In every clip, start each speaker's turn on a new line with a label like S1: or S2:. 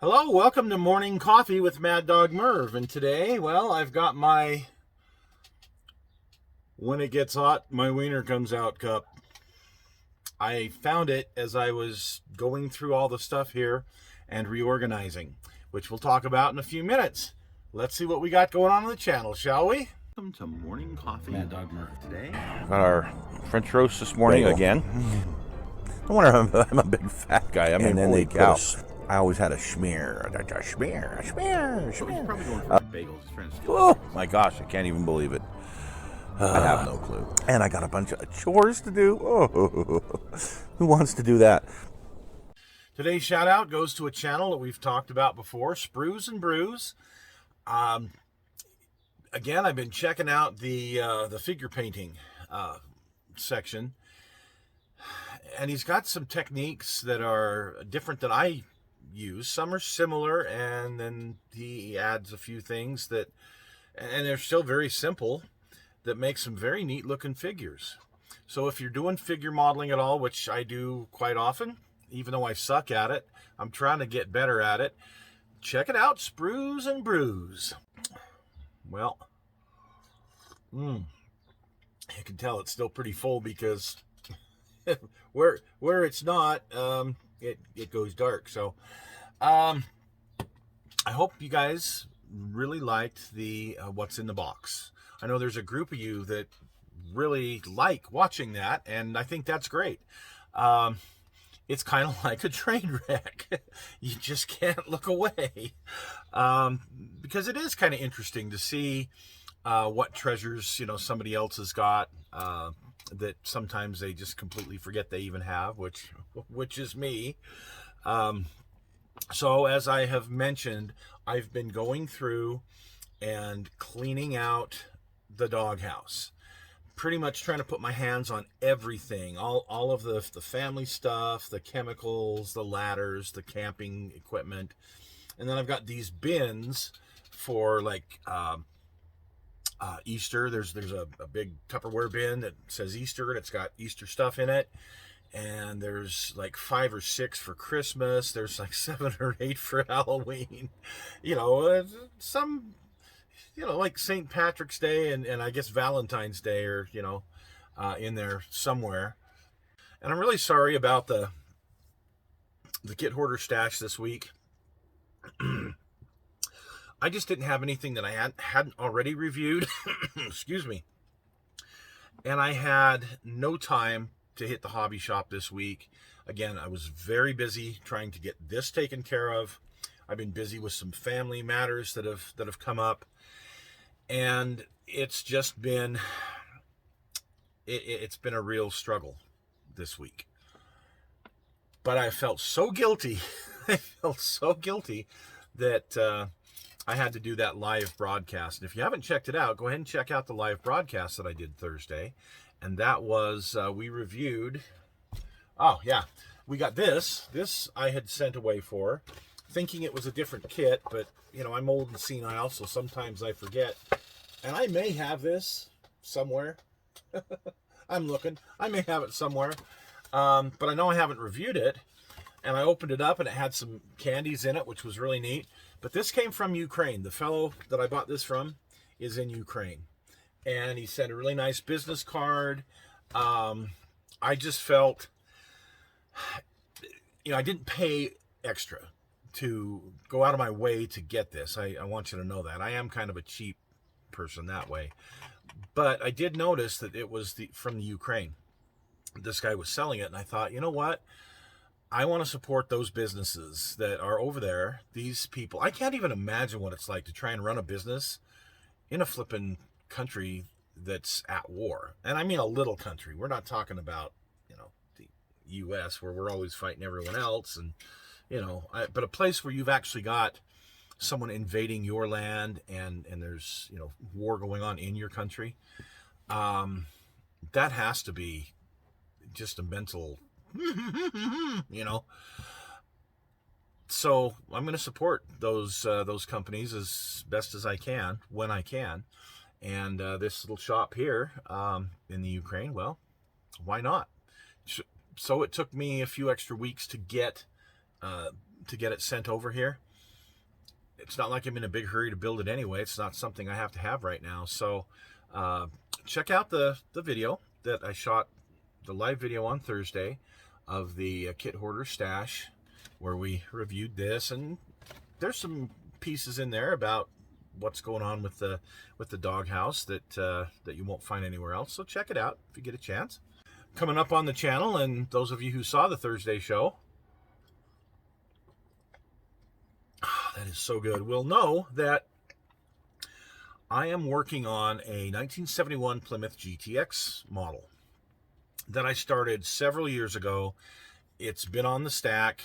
S1: Hello, welcome to Morning Coffee with Maddog Merv. And today, well, I've got my When It Gets Hot, My Wiener Comes Out cup. I found it as I was going through all the stuff here and reorganizing, which we'll talk about in a few minutes. Let's see what we got going on the channel, shall we? Welcome to Morning Coffee. Maddog Merv today.
S2: Got our French roast this morning again. No wonder I'm a big fat guy. I mean,
S3: And then
S2: holy
S3: they
S2: cow.
S3: I always had a schmear.
S1: So he's probably going for bagels. His friends do.
S2: Oh my gosh, I can't even believe it.
S3: I have no clue.
S2: And I got a bunch of chores to do. Oh, who wants to do that?
S1: Today's shout out goes to a channel that we've talked about before, Sprues and Brews. Again, I've been checking out the figure painting section, and he's got some techniques that are different than I use. Some are similar, and then he adds a few things that, and they're still very simple, that make some very neat looking figures. So if you're doing figure modeling at all, which I do quite often, even though I suck at it, I'm trying to get better at it. Check it out, Sprues and Brews. Well, you can tell it's still pretty full because where it's not, it goes dark. So I hope you guys really liked the what's in the box. I know there's a group of you that really like watching that, and I think that's great. It's kind of like a train wreck. You just can't look away, because it is kind of interesting to see what treasures somebody else has got that sometimes they just completely forget they even have, which is me. So as I have mentioned, I've been going through and cleaning out the doghouse, pretty much trying to put my hands on everything, all of the family stuff, the chemicals, the ladders, the camping equipment. And then I've got these bins for like Easter. There's a big Tupperware bin that says Easter, and it's got Easter stuff in it. And there's like 5 or 6 for Christmas. There's like 7 or 8 for Halloween. Some, like St. Patrick's Day and I guess Valentine's Day are, in there somewhere. And I'm really sorry about the kit hoarder stash this week. I just didn't have anything that I hadn't already reviewed. Excuse me. And I had no time to hit the hobby shop this week. Again, I was very busy trying to get this taken care of. I've been busy with some family matters that have come up, and it's just been it's been a real struggle this week. But I felt so guilty. I felt so guilty that I had to do that live broadcast. And if you haven't checked it out, go ahead and check out the live broadcast that I did Thursday. And that was, we reviewed, we got this. This I had sent away for, thinking it was a different kit, but, I'm old and senile, so sometimes I forget. And I may have this somewhere. I'm looking. I may have it somewhere. But I know I haven't reviewed it. And I opened it up, and it had some candies in it, which was really neat. But this came from Ukraine. The fellow that I bought this from is in Ukraine. And he sent a really nice business card. I just felt, I didn't pay extra to go out of my way to get this. I want you to know that. I am kind of a cheap person that way. But I did notice that it was from the Ukraine. This guy was selling it, and I thought, you know what? I want to support those businesses that are over there. These people, I can't even imagine what it's like to try and run a business in a flippin' country that's at war. And I mean a little country. We're not talking about, the U.S. where we're always fighting everyone else. And, but a place where you've actually got someone invading your land and there's, war going on in your country. That has to be just a mental, So I'm going to support those companies as best as I can when I can. And this little shop here in the Ukraine, well, why not? So it took me a few extra weeks to get it sent over here. it's not like I'm in a big hurry to build it anyway. It's not something I have to have right now. So check out the video that I shot, the live video on Thursday of the kit hoarder stash, where we reviewed this, and there's some pieces in there about what's going on with the doghouse that that you won't find anywhere else. So check it out if you get a chance. Coming up on the channel, and those of you who saw the Thursday show, that is so good, will know that I am working on a 1971 Plymouth GTX model that I started several years ago. It's been on the stack,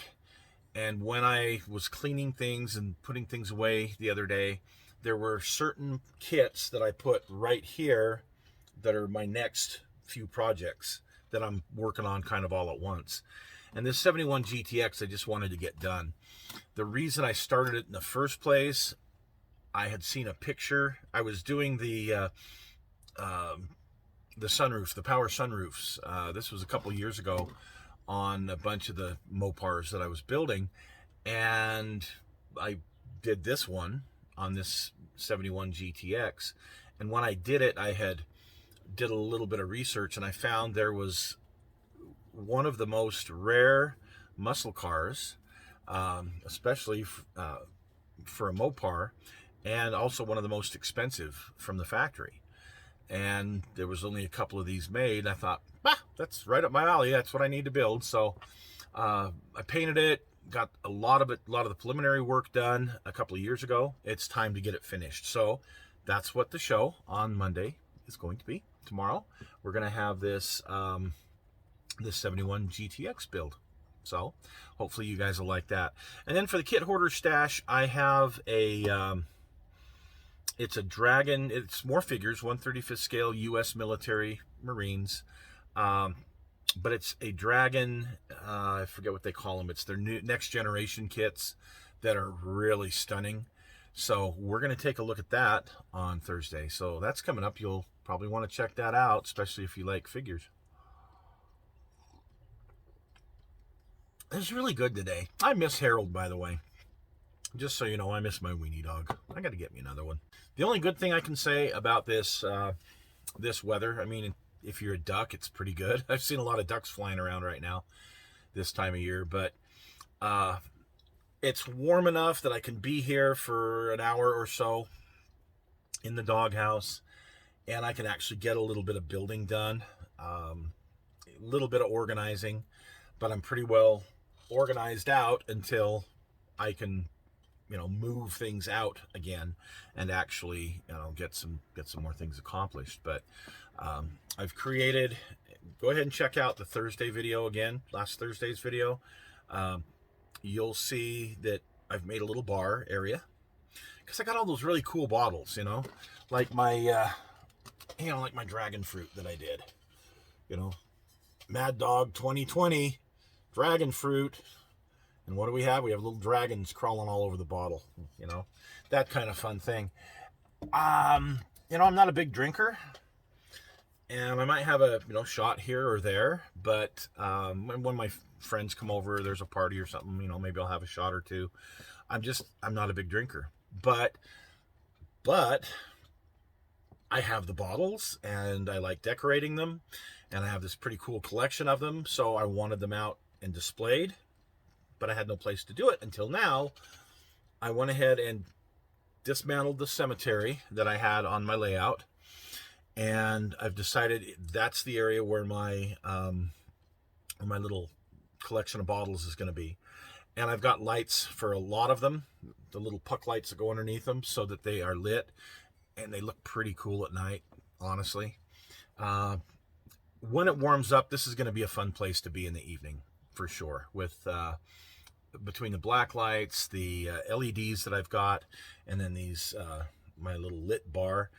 S1: and when I was cleaning things and putting things away the other day, there were certain kits that I put right here that are my next few projects that I'm working on kind of all at once. And this 71 GTX I just wanted to get done. The reason I started it in the first place, I had seen a picture. I was doing the sunroof, the power sunroofs. This was a couple years ago on a bunch of the Mopars that I was building, and I did this one on this 71 GTX. And when I did it, I did a little bit of research, and I found there was one of the most rare muscle cars, especially for a Mopar, and also one of the most expensive from the factory. And there was only a couple of these made. I thought, that's right up my alley. That's what I need to build. So I painted it, got a lot of the preliminary work done a couple of years ago. It's time to get it finished. So that's what the show on Monday is going to be. Tomorrow we're going to have this this 71 GTX build. So hopefully you guys will like that. And then for the kit hoarder stash, I have a it's a Dragon. It's more figures, 1/35 scale U.S. military Marines. But it's a Dragon, I forget what they call them. It's their new next generation kits that are really stunning. So we're going to take a look at that on Thursday. So that's coming up. You'll probably want to check that out, especially if you like figures. It's really good today. I miss Harold, by the way. Just so you know, I miss my weenie dog. I got to get me another one. The only good thing I can say about this this weather, I mean, if you're a duck, it's pretty good. I've seen a lot of ducks flying around right now this time of year, but it's warm enough that I can be here for an hour or so in the doghouse, and I can actually get a little bit of building done, a little bit of organizing, but I'm pretty well organized out until I can, move things out again and actually, get some more things accomplished. But I've created, go ahead and check out the Thursday video again, last Thursday's video. You'll see that I've made a little bar area because I got all those really cool bottles, like my, like my dragon fruit that I did, Maddog 2020 dragon fruit. And what do we have? We have little dragons crawling all over the bottle, that kind of fun thing. I'm not a big drinker, and I might have a, shot here or there, but when my friends come over, there's a party or something, maybe I'll have a shot or two. I'm not a big drinker, but I have the bottles, and I like decorating them, and I have this pretty cool collection of them, so I wanted them out and displayed, but I had no place to do it until now. I went ahead and dismantled the cemetery that I had on my layout, and I've decided that's the area where my my little collection of bottles is going to be. And I've got lights for a lot of them, the little puck lights that go underneath them, so that they are lit, and they look pretty cool at night, honestly. When it warms up, this is going to be a fun place to be in the evening, for sure, with between the black lights, the LEDs that I've got, and then these my little lit bar.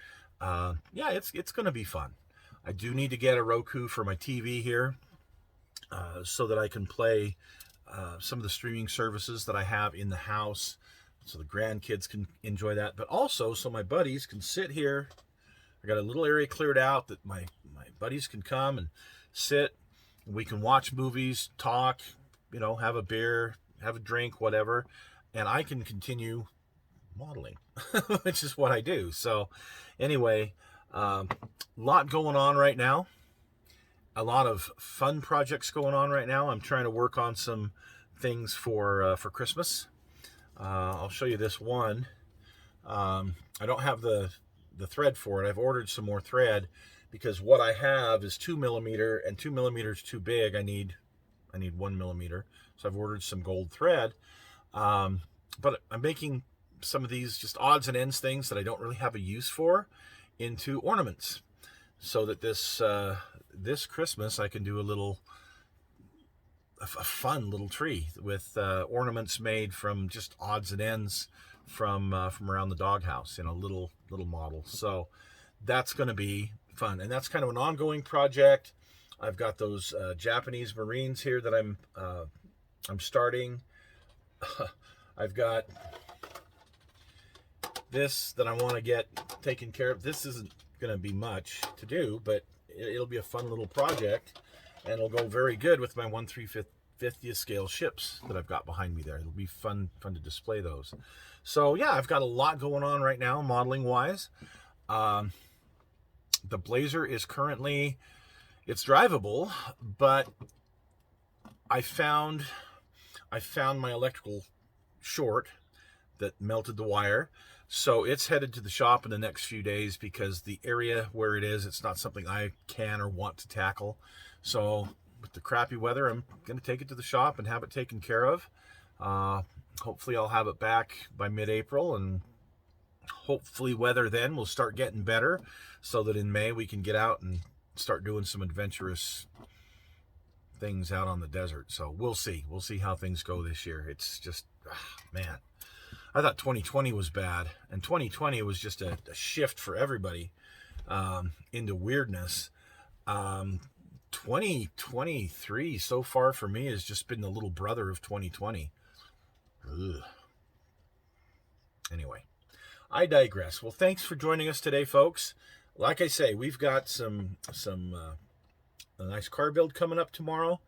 S1: Yeah, it's going to be fun. I do need to get a Roku for my TV here, so that I can play some of the streaming services that I have in the house, so the grandkids can enjoy that, but also so my buddies can sit here. I got a little area cleared out that my buddies can come and sit. We can watch movies, talk, have a beer, have a drink, whatever, and I can continue modeling, which is what I do. So anyway, lot going on right now. A lot of fun projects going on right now. I'm trying to work on some things for Christmas. I'll show you this one. I don't have the thread for it. I've ordered some more thread because what I have is 2mm, and 2mm is too big. I need 1mm. So I've ordered some gold thread. But I'm making some of these just odds and ends things that I don't really have a use for into ornaments, so that this Christmas I can do a fun little tree with ornaments made from just odds and ends from around the doghouse in a little model. So that's going to be fun, and that's kind of an ongoing project. I've got those Japanese Marines here that I'm starting. I've got this that I want to get taken care of. This isn't going to be much to do, but it'll be a fun little project, and it'll go very good with my 1/350th scale ships that I've got behind me there. It'll be fun to display those. So yeah, I've got a lot going on right now modeling wise. The Blazer is currently, it's drivable, but I found my electrical short that melted the wire. So it's headed to the shop in the next few days because the area where it is, it's not something I can or want to tackle. So with the crappy weather, I'm going to take it to the shop and have it taken care of. Hopefully I'll have it back by mid-April, and hopefully weather then will start getting better so that in May we can get out and start doing some adventurous things out on the desert. So we'll see how things go this year. It's just, man, I thought 2020 was bad, and 2020 was just a shift for everybody into weirdness. 2023 so far for me has just been the little brother of 2020. Ugh. Anyway, I digress. Well, thanks for joining us today, folks. Like I say, we've got some a nice car build coming up tomorrow,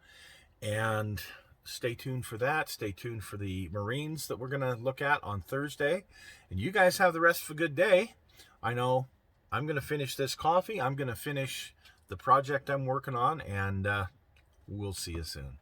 S1: and stay tuned for that. Stay tuned for the Marines that we're going to look at on Thursday. And you guys have the rest of a good day. I know I'm going to finish this coffee. I'm going to finish the project I'm working on, and we'll see you soon.